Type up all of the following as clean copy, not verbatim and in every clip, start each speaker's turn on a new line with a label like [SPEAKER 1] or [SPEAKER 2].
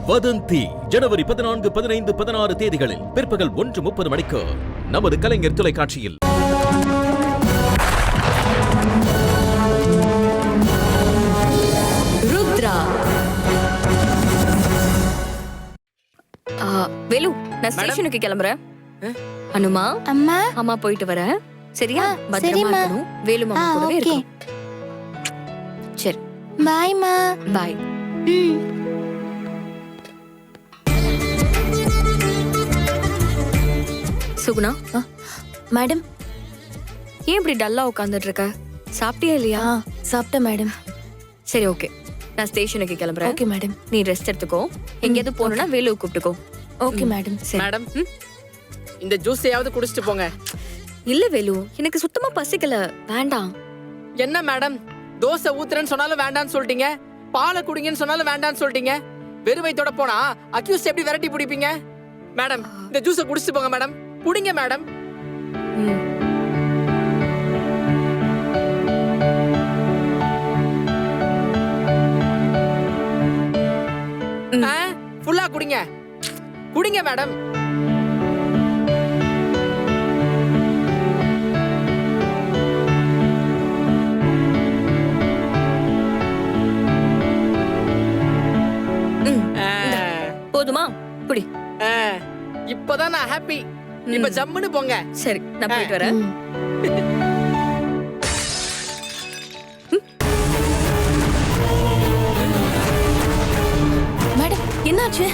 [SPEAKER 1] வதந்தி ஜனவரி 14, 15, 16 தேதிகளில் பிற்பகல் 1:30 மணிக்கு நமது கலைஞர் தொலைக்காட்சியில்.
[SPEAKER 2] ருத்ரா. வேலு, நான் ஸ்டேஷனுக்கு கிளம்புறேன். அனுமா,
[SPEAKER 3] அம்மா,
[SPEAKER 2] அம்மா போயிட்டு வரேன். சரியா? பத்திரமா இருக்கணும். வேலு மாமா கூடவே இருக்கணும். சரி,
[SPEAKER 3] பாய்மா.
[SPEAKER 2] பாய். சுகுணா,
[SPEAKER 3] மேடம்,
[SPEAKER 2] ஏன் இப்படி டல்லா உட்காந்துட்டு இருக்க? சாப்பிட்டியா இல்லையா?
[SPEAKER 3] சாப்பிட்டேன் மேடம்.
[SPEAKER 2] சரி, ஓகே, நான் ஸ்டேஷனுக்கு கிளம்புறேன்.
[SPEAKER 3] Okay madam.
[SPEAKER 2] நீ ரெஸ்ட் எடுத்துக்கோ. எங்கேயாவது போகணும்னா வேலு கூப்பிட்டுக்கோ.
[SPEAKER 3] Okay madam.
[SPEAKER 4] மேடம், இந்த ஜூஸையாவது குடிச்சிட்டு போங்க.
[SPEAKER 2] இல்ல வேலு, எனக்கு சுத்தமா பசிக்கல. வேண்டாம்.
[SPEAKER 4] என்ன மேடம், தோசை ஊத்துறேன்னு சொன்னாலும் வேண்டான்னு சொல்லிட்டீங்க, பாலை குடிங்கன்னு சொன்னாலும் வேண்டான்னு சொல்லிட்டீங்க. வெறும் வயித்தோட போனா அக்யூஸ்ட் எப்படி விரட்டி பிடிப்பீங்க? மேடம், இந்த ஜூஸை குடிச்சிட்டு போங்க மேடம். குடிங்க மேடம். ஃபுல்லா குடிங்க. குடிங்க மேடம்.
[SPEAKER 2] போதுமா? புடி.
[SPEAKER 4] இப்பதான் நான் ஹாப்பி. இப்ப ஜம்முன்னு போங்க.
[SPEAKER 2] சரி, நான் போயிட்டு வரேன்.
[SPEAKER 3] மேடம், என்னாச்சு?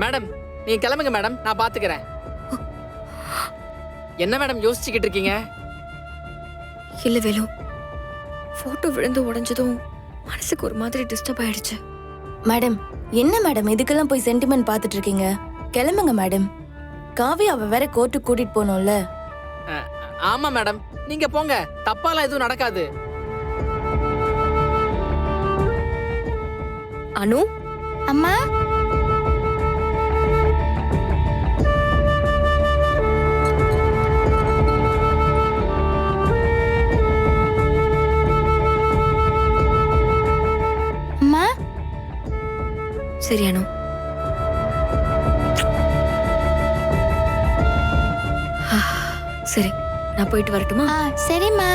[SPEAKER 4] மேடம், நீங்க கிளம்புங்க மேடம், நான் பாத்துக்கிறேன். என்ன மேடம் யோசிச்சுக்கிட்டு இருக்கீங்க?
[SPEAKER 2] இல்ல வேலு, போட்டோ விழுந்து உடைஞ்சதும் மனசுக்கு ஒரு மாதிரி டிஸ்டர்ப் ஆயிடுச்சு.
[SPEAKER 3] மேடம், என்ன மேடம் இதுக்கெல்லாம் போய் சென்டிமெண்ட் பாத்துட்டு இருக்கீங்க? கிளம்புங்க மேடம். காவி அவ வேற கோர்ட்டுக்கு கூட்டிட்டு போனோம்ல.
[SPEAKER 4] ஆமா மேடம், நீங்க போங்க. தப்பாலாம் எதுவும் நடக்காது.
[SPEAKER 2] அனு,
[SPEAKER 3] அம்மா, அம்மா.
[SPEAKER 2] சரி அனு. சரி, நான் போயிட்டு வரட்டுமா?
[SPEAKER 3] சரிம்மா.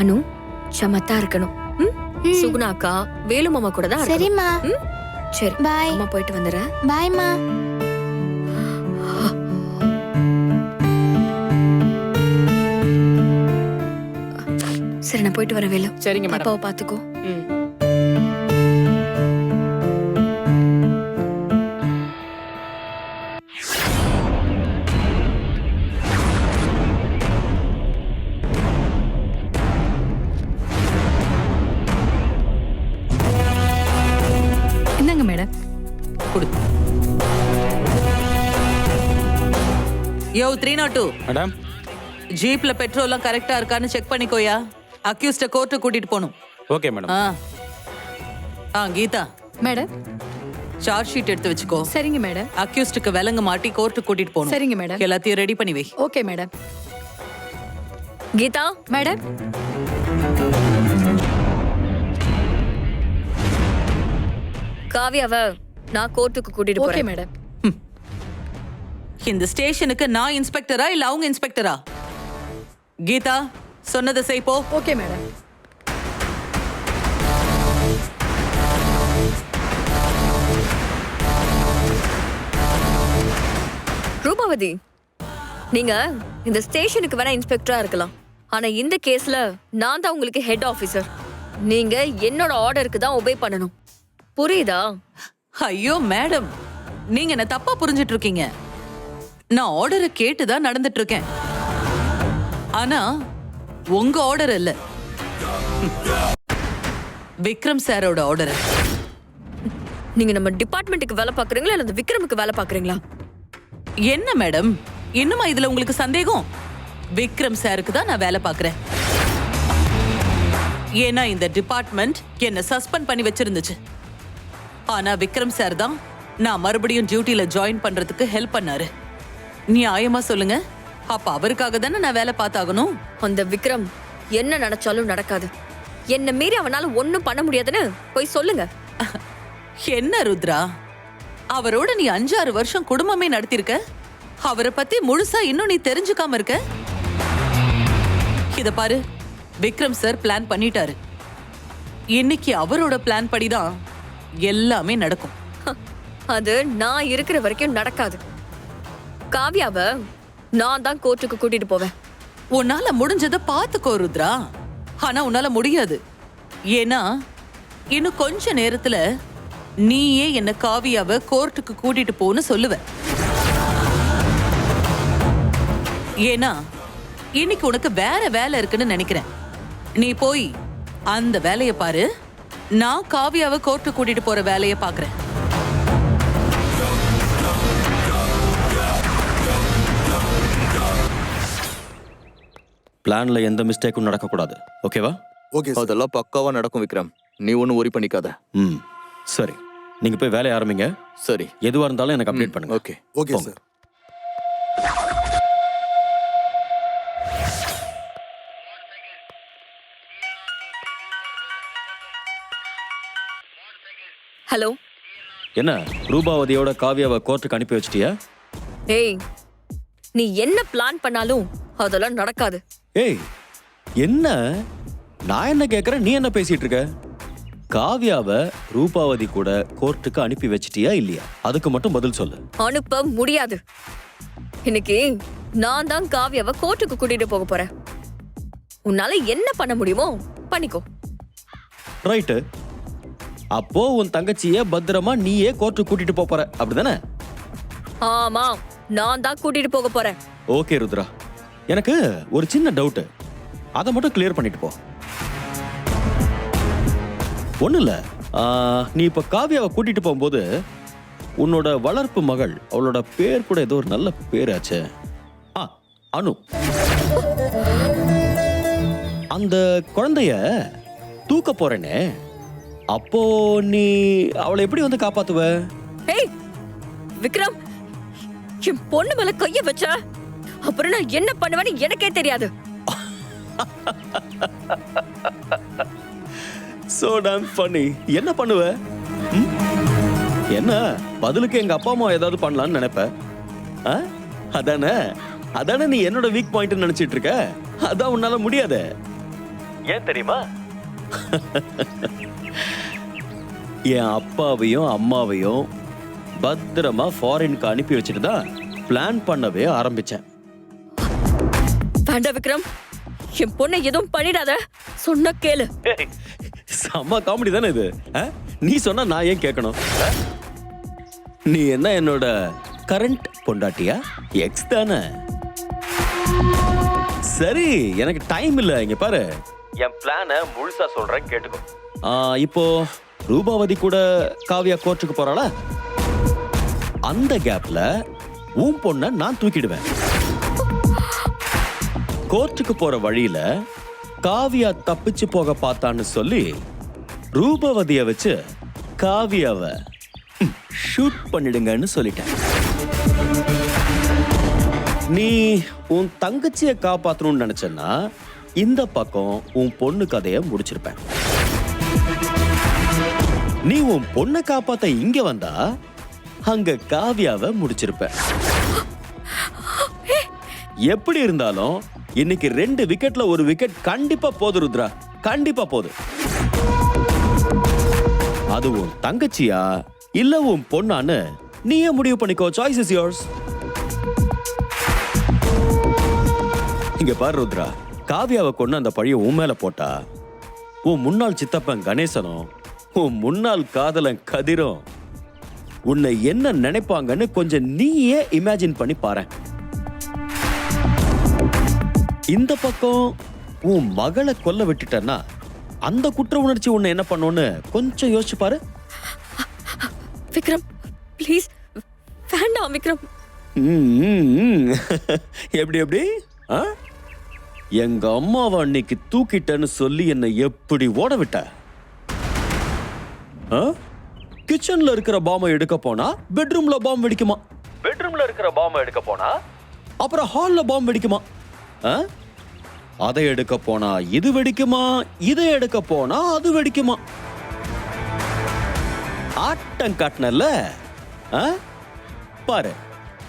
[SPEAKER 2] அனு, சமத்தா இருக்கணும். சுகுணா அக்கா வேலு மாமா கூட தான் இருக்கணும்.
[SPEAKER 3] சரிம்மா.
[SPEAKER 2] சரி,
[SPEAKER 3] பாய்.
[SPEAKER 2] அம்மா போயிட்டு வந்துடுறேன்.
[SPEAKER 3] பாய்மா.
[SPEAKER 2] சரி, நான் போயிட்டு வரேன் வேலு.
[SPEAKER 4] சரிங்க மேடம்.
[SPEAKER 2] அப்பாவை பாத்துக்கோ.
[SPEAKER 5] என்னங்க மேடம்?
[SPEAKER 6] கொடு. யோ 302
[SPEAKER 7] மேடம்,
[SPEAKER 6] ஜீப்ல பெட்ரோல்லாம் கரெக்டா இருக்கான்னு செக் பண்ணிக்கோயா. அக்யூஸ்ட கோர்ட்டு கூட்டிட்டு போணும்.
[SPEAKER 7] Okay madam.
[SPEAKER 6] Geetha
[SPEAKER 5] madam,
[SPEAKER 6] charge sheet எடுத்து வச்சுக்கோ.
[SPEAKER 5] சரிங்க மேடம்.
[SPEAKER 6] அக்யூஸ்டுக்கு விலங்கு மாட்டி கோர்ட்டு கூட்டிட்டு போணும்.
[SPEAKER 5] சரிங்க மேடம்.
[SPEAKER 6] எல்லாத்தையும் ரெடி பண்ணி வை.
[SPEAKER 5] Okay madam.
[SPEAKER 2] கீதா
[SPEAKER 5] மேடம்,
[SPEAKER 2] காவியாவ நான் கோர்ட்டுக்கு கூட்டிட்டு
[SPEAKER 5] ஓகே
[SPEAKER 2] போறேன்.
[SPEAKER 5] மேடம்.
[SPEAKER 6] இந்த ஸ்டேஷனுக்கு நான் இன்ஸ்பெக்டரா இல்ல அவங்க இன்ஸ்பெக்டரா? கீதா சொன்னதை செய் போ.
[SPEAKER 5] Okay madam.
[SPEAKER 2] ரூபாவதி, நீங்க இந்த ஸ்டேஷனுக்கு வேணா இன்ஸ்பெக்டரா இருக்கலாம், ஆனா இந்த கேஸ்ல நான் தான் உங்களுக்கு ஹெட் ஆபீசர். நீங்க என்னோட ஆர்டருக்கு தான் ஒபே பண்ணணும். புரியுதா?
[SPEAKER 6] ஐயோ மேடம், நீங்க என்ன தப்பா புரிஞ்சிட்டு இருக்கீங்க. நான் ஆர்டரை கேட்டுதான் நடந்துட்டு இருக்கேன். ஆனா உங்க ஆர்டர் இல்ல, விக்ரம் சாரோட ஆர்டர்.
[SPEAKER 2] நீங்க நம்ம டிபார்ட்மெண்ட்டுக்கு வேலை பாக்குறீங்களா இல்ல அந்த விக்ரமுக்கு வேலை பாக்குறீங்களா?
[SPEAKER 6] என்ன மேடம், இன்னுமா இதுல உங்களுக்கு சந்தேகம்? விக்ரம் சாருக்கு தான் நான் வேலை பார்க்கறேன். ஏன்னா இந்த டிபார்ட்மெண்ட் என்ன சஸ்பெண்ட் பண்ணி வச்சிருந்துச்சு. ஆனா விக்ரம் சார் தான் நான் மறுபடியும் டியூட்டில ஜாயின் பண்றதுக்கு ஹெல்ப் பண்ணாரு. நியாயமா சொல்லுங்க, அப்ப அவருக்காக தானே நான் வேலை பார்த்தாகணும்.
[SPEAKER 2] அந்த விக்ரம் என்ன நினைச்சாலும் நடக்காது. என்ன மீறி அவனால ஒண்ணும் பண்ண முடியாதுன்னு போய் சொல்லுங்க.
[SPEAKER 6] என்ன ருத்ரா, அவரோட நீ 5-6 வருஷம் குடும்பமே நடத்திருக்க. அவரை பத்தி முழுசா இன்னும் நீ தெரிஞ்சுக்காம இருக்க. இத பாரு, விக்ரம் சார் பிளான் பண்ணிட்டாரு. இன்னைக்கு அவரோட பிளான் படிதான் எல்லாமே நடக்கும்.
[SPEAKER 2] அது நான் இருக்கிற வரைக்கும் நடக்காது. காவியாவை நான் தான் கோர்ட்டுக்கு கூட்டிட்டு போவேன்.
[SPEAKER 6] உன்னால முடிஞ்சதை பார்த்துக்கோ ருத்ரா. ஆனா உன்னால முடியாது. ஏன்னா இன்னும் கொஞ்ச நேரத்துல நீயே என்ன காவியாவை கோர்ட்டுக்கு கூட்டிட்டு போன்னு சொல்லுவ. ஏன்னா இன்னைக்கு உனக்கு வேற வேலை இருக்குன்னு நினைக்கிறேன். நீ போய் அந்த வேலையை பாரு. நான் காவியாவை கோர்ட்டுக்கு கூட்டிட்டு போற வேலையை பாக்குறேன்.
[SPEAKER 5] பிளான்ல எந்த மிஸ்டேக்கும் நடக்கக்கூடாது. ஓகேவா?
[SPEAKER 7] Okay sir.
[SPEAKER 8] அதெல்லாம் பக்காவா நடக்கும் விக்ரம், நீ ஒன்னும் worry பண்ணிக்காத.
[SPEAKER 5] ம், சரி. நீங்க போய் வேலையை ஆரம்பிங்க.
[SPEAKER 8] சரி,
[SPEAKER 5] எதுவா இருந்தாலும் எனக்கு அப்டேட் பண்ணுங்க.
[SPEAKER 8] ஓகே.
[SPEAKER 7] ஓகே
[SPEAKER 5] போங்க.
[SPEAKER 7] சார்.
[SPEAKER 2] ஹலோ.
[SPEAKER 5] என்ன ரூபாவதியோட காவியாவை கோர்ட்டுக்கு அனுப்பி வச்சிட்டியா?
[SPEAKER 2] ஏய், நீ என்ன பிளான் பண்ணாலும் அதெல்லாம் நடக்காது.
[SPEAKER 5] ஏய், என்ன நான் என்ன கேக்குறேன், நீ என்ன பேசிட்டு இருக்க? காவியாவை ரூபாவதி கூட கோர்ட்டுக்கு அனுப்பி வச்சிட்டியா இல்லையா? அதுக்கு மட்டும் பதில் சொல்லு.
[SPEAKER 2] அனுப்ப முடியாது. இன்னைக்கு நான் தான் காவியாவை கோர்ட்டுக்கு கூட்டிட்டு போக போறேன். உன்னால என்ன பண்ண முடியுமோ பண்ணிக்கோ.
[SPEAKER 5] ரைட்டு. அப்போ உன் தங்கச்சிய பத்திரமா நீயே கோர்ட்டுக்கு கூட்டிட்டு போற, அப்படிதானே?
[SPEAKER 2] ஆமா, நான் தான் கூட்டிட்டு போக போறேன்.
[SPEAKER 5] ஓகே ருத்ரா, எனக்கு ஒரு சின்ன டவுட், அதை மட்டும் கிளியர் பண்ணிட்டு போ. ஒண்ணு இல்ல, நீ இப்ப காவியாவை கூட்டிட்டு போகும்போது உன்னோட வளர்ப்பு மகள், அவளோட பேர் கூட ஏதோ ஒரு நல்ல பேராச்சே, அனு. அந்த குழந்தைய தூக்க போறேனே, அப்போ நீ அவளை எப்படி வந்து காப்பாத்துவ?
[SPEAKER 2] ஏய் விக்ரம், என் பொண்ணு மேல கைய வச்ச அப்புறம் நான் என்ன பண்ணுவேன்னு எனக்கே தெரியாது.
[SPEAKER 5] So damn funny. என்ன பண்ணுவ? என்ன பதிலுக்கு எங்க அப்பா அம்மா ஏதாவது பண்ணலாம்னு நினைப்ப? அதானே அதானே நீ என்னோட வீக் பாயிண்ட் நினைச்சிட்டு இருக்க. அதான் உன்னால முடியாது. ஏன் தெரியுமா? என் அப்பாவையும் அம்மாவையும் பத்திரமா ஃபாரினுக்கு அனுப்பி வச்சுட்டு தான் பிளான் பண்ணவே ஆரம்பிச்சேன்.
[SPEAKER 2] வேண்டாம் விக்ரம், என் பொண்ணை எதுவும் பண்ணிடாத, சொன்ன கேளு.
[SPEAKER 5] செம்ம காமெடி தானே இது. நீ சொன்னா நான் ஏன் கேட்கணும்? நீ என்ன என்னோட கரண்ட் பொண்டாட்டியா? எக்ஸ் தானே? சரி, எனக்கு டைம் இல்ல. இங்க பாரு, என் பிளானை முழுசா சொல்றேன், கேட்டுக்கோ. இப்போ ரூபாவதி கூட காவியா கோர்ட்டுக்கு போறாளா? அந்த கேப்ல உன் பொண்ண நான் தூக்கிடுவேன். கோர்ட்டுக்கு போற வழியில காவியா தப்பிச்சு போக பார்த்தான்னு சொல்லி ரூபவதிய வச்சு காவியாவை ஷூட் பண்ணிடுங்கன்னு சொல்லிட்டேன். நீ உன் தங்கச்சியை காப்பாத்தணும்னு நினைச்சேன்னா இந்த பக்கம் உன் பொண்ணு கதைய முடிச்சிருப்பேன். நீ உன் பொண்ணை காப்பாத்த இங்க வந்தா அங்க காவியாவை முடிச்சிருப்ப. எப்படி இருந்தாலும் இன்னைக்கு 2 விக்கெட்ல 1 விக்கெட் கண்டிப்பா போது ருத்ரா, கண்டிப்பா போது. அது உன் தங்கச்சியா இல்ல உன் பொண்ணான்னு நீயே முடிவு பண்ணிக்கோ. Choice is yours. இங்க பாரு ருத்ரா, காவியாவை கொண்டு அந்த பழிய உன் மேல போட்டா உன் முன்னாள் சித்தப்பன் கணேசனும் உன் முன்னாள் காதலன் கதிரும் உன்னை என்ன நினைப்பாங்கன்னு கொஞ்சம் நீயே இமேஜின் பண்ணி பாரு. இந்த பக்கம் உன் மகளை கொல்ல விட்டுட்டன்னா அந்த குற்ற உணர்ச்சி உன்னை என்ன பண்ணுன்னு கொஞ்சம் யோசிச்சு பாரு.
[SPEAKER 2] விக்ரம் ப்ளீஸ் வேண்டாம் விக்ரம்.
[SPEAKER 5] எப்படி எப்படி ஆ? எங்க அம்மாவை அன்னைக்கு தூக்கிட்டேன்னு சொல்லி என்னை எப்படி ஓட விட்ட? கிச்சன்ல இருக்கிற பாம்பை எடுக்க போனா பெட்ரூம்ல பாம்பு வெடிக்குமா, பெட்ரூம்ல இருக்கிற பாம்பை எடுக்க போனா அப்புறம் ஹால்ல பாம்பு வெடிக்குமா, அதை எடுக்க போனா இது வெடிக்குமா, இதை எடுக்க போனா அது வெடிக்குமா? ஆட்டம் காட்டினல பாரு,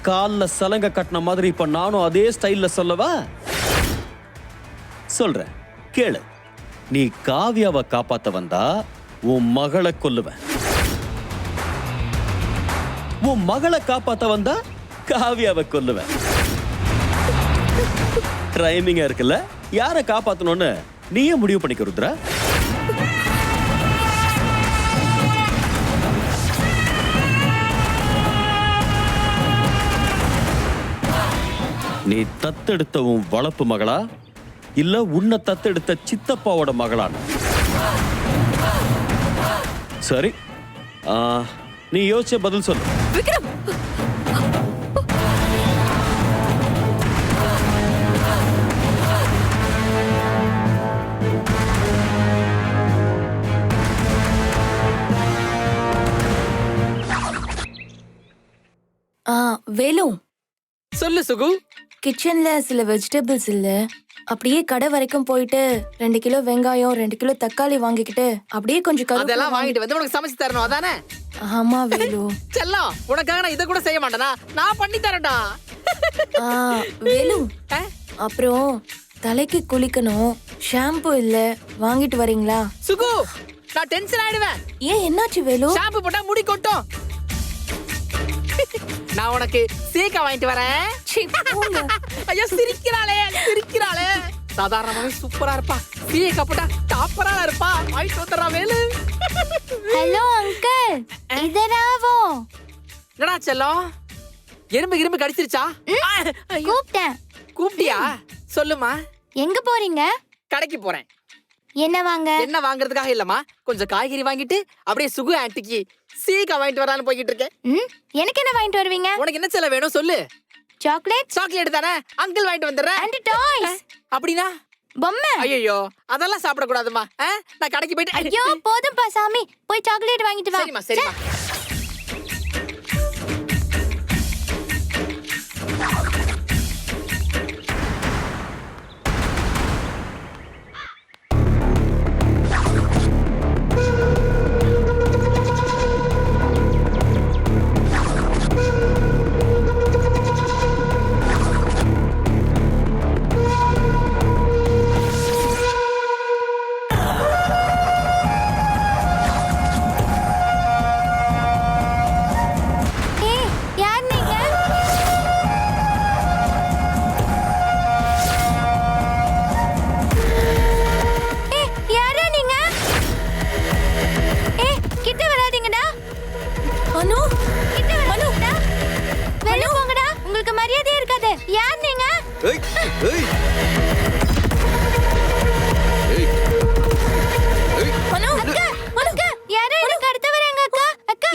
[SPEAKER 5] கால்ல சலங்க கட்டின மாதிரி இப்ப நானும் அதே ஸ்டைல்ல சொல்லவா? சொல்றேன் கேளு. நீ காவியாவை காப்பாத்த வந்தா உன் மகளை கொல்லுவேன், உன் மகளை காப்பாத்த வந்தா காவியாவை கொல்லுவேன். டைமிங்கா இருக்குல்ல? யாரை காப்பாத்தணும்னு நீயே முடிவு பண்ணிக்க ருத்ரா. நீ தத்தெடுத்த உன் வளர்ப்பு மகளா இல்ல உன்னை தத்தெடுத்த சித்தப்பாவோட மகளான? சரி, நீ யோசிச்ச பதில் சொல்லு.
[SPEAKER 2] விக்ரம்
[SPEAKER 3] வேலு,
[SPEAKER 4] சொல்லு சுகு.
[SPEAKER 3] கிச்சன்ல சில வெஜிடபிள்ஸ் இல்ல, அப்படியே கடை வரைக்கும் போயிட்டு 2 கிலோ வெங்காயம் 2 கிலோ தக்காளி வாங்கிக்கிட்டு அப்படியே கொஞ்சம்
[SPEAKER 4] அதெல்லாம் வாங்கிட்டு வந்து உனக்கு சமைச்சு தரணும் அதானே?
[SPEAKER 3] ஆமா வேலு.
[SPEAKER 4] செல்லம், உனக்காக நான் இதை கூட செய்ய மாட்டேனா? நான் பண்ணி தரேன்டா.
[SPEAKER 3] வேலு, அப்புறம் தலைக்கு குளிக்கணும், ஷாம்பு இல்ல, வாங்கிட்டு வரீங்களா?
[SPEAKER 4] சுகு, நான் டென்ஷன் ஆயிடுவேன்.
[SPEAKER 3] ஏன் என்னாச்சு வேலு?
[SPEAKER 4] ஷாம்பு போட்டா முடி கொட்டும். நான் உனக்கு சீக்கா வாங்கிட்டு வரேன். ஐயோ சிரிக்கிறாளே சிரிக்கிறாளே. சாதாரணமாவே சூப்பரா இருப்பா, சீக்கா போட்டா டாப்பரா இருப்பா. வாங்கிட்டு வந்துடுறா வேலு.
[SPEAKER 3] Hello uncle, இதராவோ.
[SPEAKER 4] என்னடா செல்லம், எறும்பு கடிச்சிருச்சா?
[SPEAKER 3] கூப்பிட்டேன்.
[SPEAKER 4] கூப்பிட்டியா? சொல்லுமா.
[SPEAKER 3] எங்க போறீங்க?
[SPEAKER 4] கடைக்கு போறேன்.
[SPEAKER 3] என்ன வாங்க?
[SPEAKER 4] என்ன வாங்குறதுக்காக இல்லம்மா, கொஞ்சம் காய்கறி வாங்கிட்டு அப்படியே சுகு ஆன்ட்டிக்கு சீக்கா வாங்கிட்டு வரான்னு போய்கிட்டு இருக்கேன்.
[SPEAKER 3] எனக்கு என்ன வாங்கிட்டு வருவீங்க?
[SPEAKER 4] உனக்கு என்ன செல்ல வேணும் சொல்லு.
[SPEAKER 3] சாக்லேட்.
[SPEAKER 4] சாக்லேட் தானே, அங்கிள் வாங்கிட்டு வந்துடுறேன்.
[SPEAKER 3] And toys.
[SPEAKER 4] அப்படினா
[SPEAKER 3] பொம்மை.
[SPEAKER 4] ஐயோ அதெல்லாம் சாப்பிட கூடாதுமா. நான் கடைக்கு போயிட்டு.
[SPEAKER 3] ஐயோ போதும்பா சாமி, போய் சாக்லேட் வாங்கிட்டு வா.
[SPEAKER 4] சரிம்மா சரிம்மா.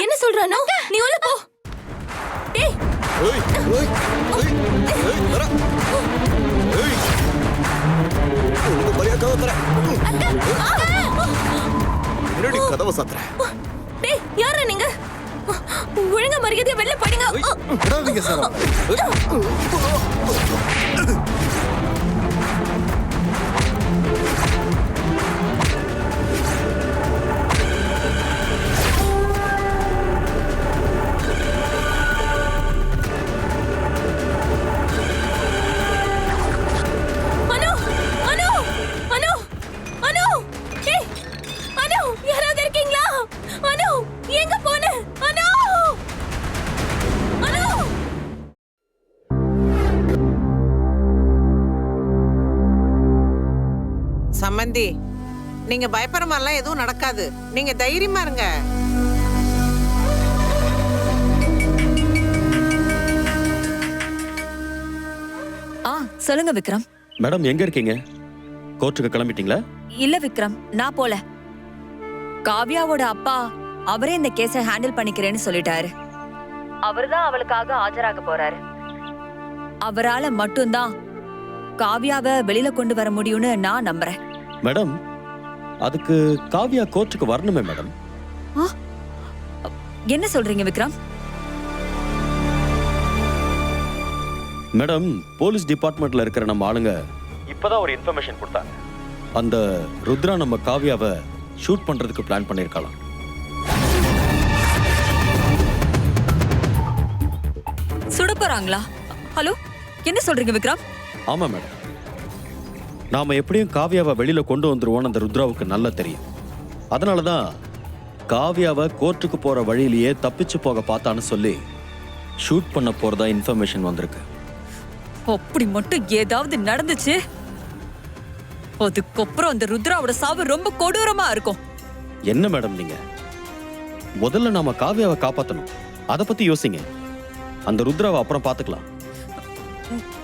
[SPEAKER 3] என்ன சொல்றானோ? நீ உள்ள போ. டேய்
[SPEAKER 8] கதவை சாத்துற.
[SPEAKER 3] டேய் யாரா நீங்க? ஒழுங்கா மரியாதையா வெளில போடுங்க.
[SPEAKER 7] சம்மந்தி, நீங்க பயப்படுற மாதிரிலாம் எதுவும் நடக்காது. நீங்க தைரியமா இருங்க.
[SPEAKER 2] சொல்லுங்க விக்ரம்.
[SPEAKER 5] மேடம் எங்க இருக்கீங்க? கோர்ட்டுக்கு கிளம்பிட்டீங்களா?
[SPEAKER 2] இல்ல விக்ரம், நான் போல. காவ்யாவோட அப்பா அவரே இந்த கேஸை ஹேண்டில் பண்ணிக்கிறேன்னு சொல்லிட்டாரு. அவர்தான் அவளுக்காக ஆஜராக போறாரு. அவரால மட்டும்தான் காவ்யாவை வெளியில கொண்டு வர முடியும்னு நான் நம்புறேன்.
[SPEAKER 5] மேடம், அதுக்கு காவ்யா கோர்ட்டுக்கு வரணுமே மேடம்.
[SPEAKER 2] என்ன சொல்றீங்க விக்ரம்?
[SPEAKER 5] மேடம், போலீஸ் டிபார்ட்மெண்ட்ல இருக்கிற நம்ம ஆளுங்க இப்பதான் ஒரு இன்ஃபர்மேஷன் கொடுத்தாங்க. அந்த ருத்ரா நம்ம காவ்யாவை ஷூட் பண்றதுக்கு பிளான் பண்ணிருக்கலாம்.
[SPEAKER 2] சுட போறாங்களா? ஹலோ, என்ன சொல்றீங்க விக்ரம்?
[SPEAKER 5] ஆமா மேடம், நாம எப்படியும் காவ்யாவை வெளியில கொண்டு வந்துருவோம் அந்த ருத்ராவுக்கு நல்லா தெரியும். அதனாலதான் காவ்யாவை கோர்ட்டுக்கு போற வழியிலேயே தப்பிச்சு போக பார்த்தான்னு சொல்லி ஷூட் பண்ண போறதா இன்ஃபர்மேஷன் வந்திருக்கு.
[SPEAKER 2] அப்படி மட்டும் ஏதாவது நடந்துச்சு, அதுக்கப்புறம் அந்த ருத்ராவோட சாவு ரொம்ப கொடூரமா இருக்கும்.
[SPEAKER 5] என்ன மேடம் நீங்க? முதல்ல நாம காவ்யாவை காப்பாத்தணும், அத பத்தி யோசிங்க. அந்த ருத்ராவை அப்புறம் பாத்துக்கலாம்.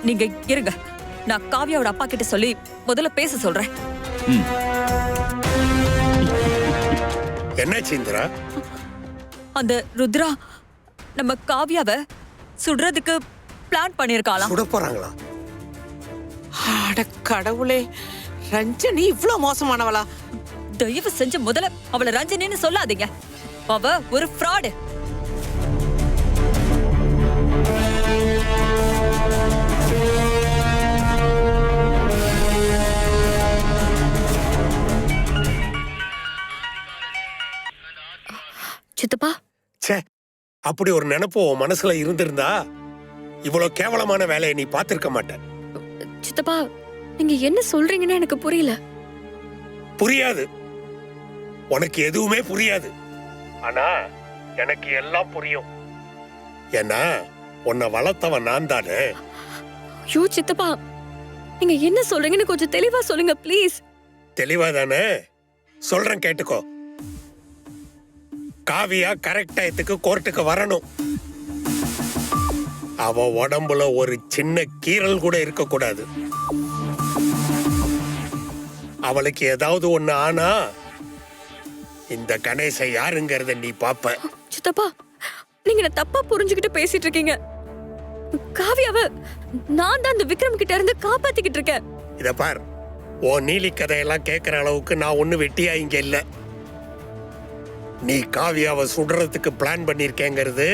[SPEAKER 2] நீங்க இருங்க, நான் காவ்யாவோட அப்பா கிட்ட சொல்லி முதல்ல பேச சொல்றேன்.
[SPEAKER 9] என்ன சிந்திரா?
[SPEAKER 2] அந்த ருத்ரா நம்ம காவ்யாவை சுடுறதுக்கு பிளான் பண்ணிருக்காளாம்.
[SPEAKER 9] சுட போறாங்களா?
[SPEAKER 7] அட கடவுளே, ரஞ்சனி இவ்ளோ மோசமானவளா?
[SPEAKER 2] தயவு செஞ்சு முதல்ல அவளை ரஞ்சனின்னு சொல்லாதீங்க. அவ ஒரு ஃப்ராடு. சித்தப்பா,
[SPEAKER 9] ச்சே, அப்படி ஒரு நினைப்பு உன் மனசுல இருந்திருந்தா இவ்வளவு கேவலமான வேலையை நீ பார்த்திருக்க மாட்ட.
[SPEAKER 2] சித்தப்பா, நீங்க என்ன சொல்றீங்கன்னு எனக்கு புரியல.
[SPEAKER 9] புரியாது, உனக்கு எதுவுமே புரியாது. ஆனா எனக்கு எல்லாம் புரியும். ஏன்னா உன்னை வளர்த்தவன் நான் தானே.
[SPEAKER 2] ஐயோ சித்தப்பா, நீங்க என்ன சொல்றீங்கன்னு கொஞ்சம் தெளிவா சொல்லுங்க ப்ளீஸ்.
[SPEAKER 9] தெளிவா தானே சொல்றேன், கேட்டுக்கோ. காவியா கரெக்ட் டயத்துக்கு கோர்ட்டுக்கு வரணும். அவ உடம்புல ஒரு சின்ன கீறல் கூட இருக்க கூடாது. அவளுக்கு ஏதாவது ஒண்ணு ஆனா இந்த கணேச யாருங்கறத நீ பாப்ப.
[SPEAKER 2] சித்தப்பா, நீங்க என்ன தப்பா புரிஞ்சுக்கிட்டு பேசிட்டு இருக்கீங்க. காவியாவ நான் தான் அந்த விக்ரம் கிட்ட இருந்து காப்பாத்திக்கிட்டு இருக்கேன்.
[SPEAKER 9] இத பார், உன் நீலி கதையெல்லாம் கேட்கிற அளவுக்கு நான் ஒண்ணு வெட்டியா இங்க இல்ல. நீ காவியாவை சுடுறதுக்கு பிளான் பண்ணிருக்கேங்கிறது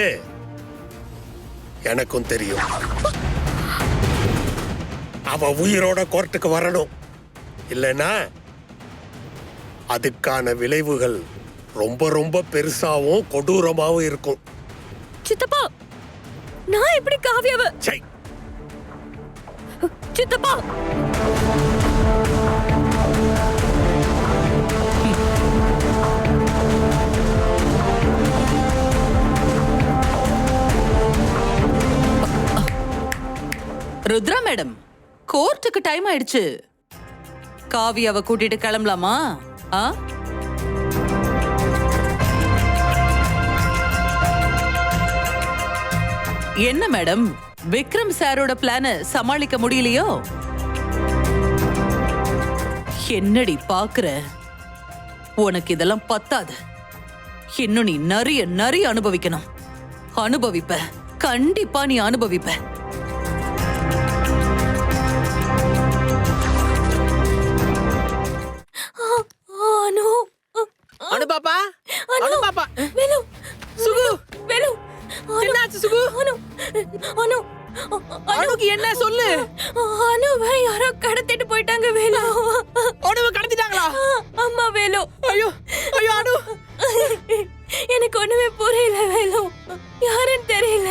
[SPEAKER 9] எனக்கும் தெரியும். அவ உயிரோட கோர்ட்டுக்கு வரணும், இல்லைன்னா அதுக்கான விளைவுகள் ரொம்ப ரொம்ப பெருசாவும் கொடூரமாவும் இருக்கும்.
[SPEAKER 2] சித்தப்பா, நான் எப்படி காவியாவ?
[SPEAKER 9] சை,
[SPEAKER 2] சித்தப்பா,
[SPEAKER 6] ருத்ரா மேடம், கோர்ட்டுக்கு டைம் ஆயிடுச்சு. காவியாவை கூட்டிட்டு கிளம்பலாமா? என்ன மேடம், விக்ரம் சாரோட பிளான சமாளிக்க முடியலையோ? என்னடி பாக்குற? உனக்கு இதெல்லாம் பத்தாது. இன்னும் நீ நிறைய நிறைய அனுபவிக்கணும். அனுபவிப்ப, கண்டிப்பா நீ அனுபவிப்ப.
[SPEAKER 4] அனு பாப்பா,
[SPEAKER 3] அனு
[SPEAKER 4] பாப்பா,
[SPEAKER 3] வேலு,
[SPEAKER 4] சுகு,
[SPEAKER 3] வேலு,
[SPEAKER 4] என்னாச்சு சுகு?
[SPEAKER 3] அனு, அனு,
[SPEAKER 4] அனுக்கு என்ன சொல்லு?
[SPEAKER 3] அனுவை யாரோ கடத்திட்டு போயிட்டாங்க வேலு.
[SPEAKER 4] அனுவை கடத்திட்டாங்களா?
[SPEAKER 3] அம்மா வேலு.
[SPEAKER 4] ஐயோ ஐயோ அனு,
[SPEAKER 3] எனக்கு ஒண்ணுமே புரியல வேலு, யாருன்னு தெரியல.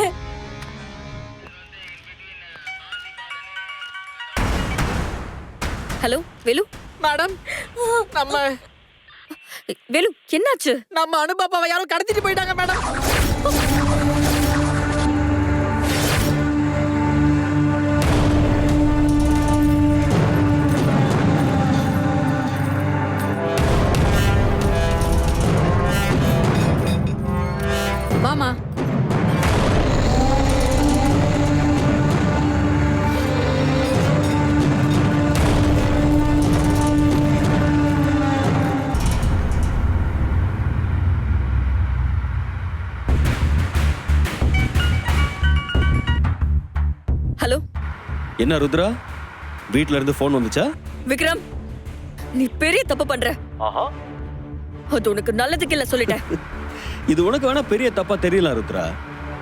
[SPEAKER 2] ஹலோ வேலு.
[SPEAKER 4] மேடம், நம்ம
[SPEAKER 2] வேலு, என்னாச்சு?
[SPEAKER 4] நம்ம அனு பாப்பாவை யாரோ கடத்திட்டு போயிட்டாங்க மேடம்.
[SPEAKER 5] என்ன ருத்ரா, வீட்ல இருந்து ஃபோன் வந்துச்சா?
[SPEAKER 2] விக்ரம், நீ பெரிய தப்பு பண்ற.
[SPEAKER 5] ஆஹா,
[SPEAKER 2] அது உனக்கு நல்லதுக்கு இல்ல சொல்லிட்டேன்.
[SPEAKER 5] இது உனக்கு வேணா பெரிய தப்பா தெரியல ருத்ரா,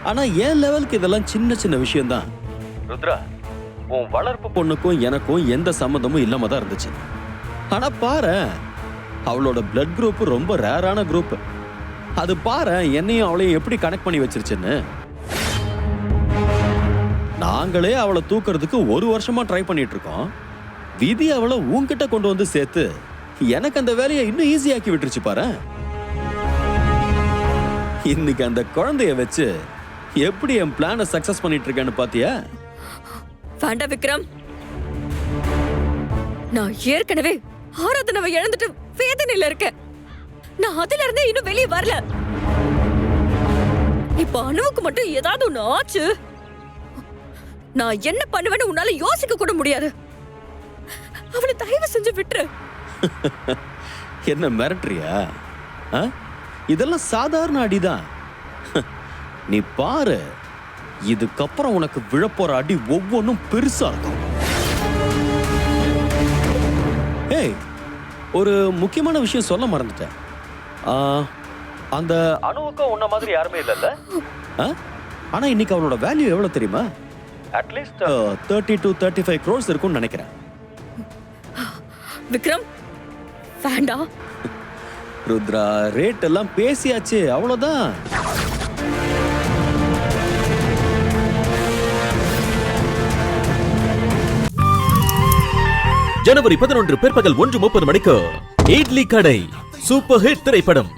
[SPEAKER 5] ஆனா என் லெவலுக்கு இதெல்லாம் சின்ன சின்ன விஷயம்தான். ருத்ரா, உன் வளர்ப்பு பொண்ணுக்கும் எனக்கும் எந்த சம்மந்தமும் இல்லாம தான் இருந்துச்சு. ஆனா பாரு, அவளோட பிளட் குரூப் ரொம்ப ரேரான குரூப். அது பாரு என்னையும் அவளையும் எப்படி கனெக்ட் பண்ணி வச்சிருச்சுன்னு. நாங்களே அவளை தூக்குறதுக்கு 1 வருஷமா ட்ரை பண்ணிட்டு இருக்கோம். விதி அவளை உன்கிட்ட கொண்டு வந்து சேர்த்து எனக்கு அந்த வேலையை இன்னும் ஈஸியாக்கி விட்டுருச்சு பாரு. இன்னைக்கு அந்த குழந்தைய வச்சு எப்படி என் பிளானை சக்சஸ் பண்ணிட்டு இருக்கேன்னு பாத்தியா?
[SPEAKER 2] வேண்டாம் விக்ரம், நான் ஏற்கனவே ஆராதனாவை இழந்துட்டு வேதனையில இருக்கேன். நான் அதுல இருந்தே இன்னும் வெளியே வரல. இப்ப அணுவுக்கு மட்டும் ஏதாவது ஒண்ணு ஆச்சு, நான் என்ன பண்ணுவேன்னு உன்னால யோசிக்க கூட முடியாது. அவளை தயவு செஞ்சு விட்டுரு.
[SPEAKER 5] என்ன மிரட்டுறியா? ஆ? இதெல்லாம் சாதாரண அடிதான். நீ பாரு, இதுக்கப்புறம் உனக்கு விழப்போற அடி ஒவ்வொன்றும் பெருசா இருக்கும். ஏய், ஒரு முக்கியமான விஷயம் சொல்ல மறந்துட்டேன். அந்த அணுவுக்கும் உன்ன மாதிரி யாருமே இல்லைல்ல? ஆனா இன்னைக்கு அவளோட வேல்யூ எவ்வளவு தெரியுமா? அட்லீஸ்ட் 30 to 35 crores இருக்கும்னு நினைக்கிறேன்.
[SPEAKER 2] விக்ரம் வேண்டாம்.
[SPEAKER 5] ருத்ரா, ரேட் எல்லாம் பேசியாச்சு, அவ்வளவுதான்.
[SPEAKER 1] ஜனவரி 11 பிற்பகல் 1:30 மணிக்கு இட்லி கடை சூப்பர் ஹிட் திரைப்படம்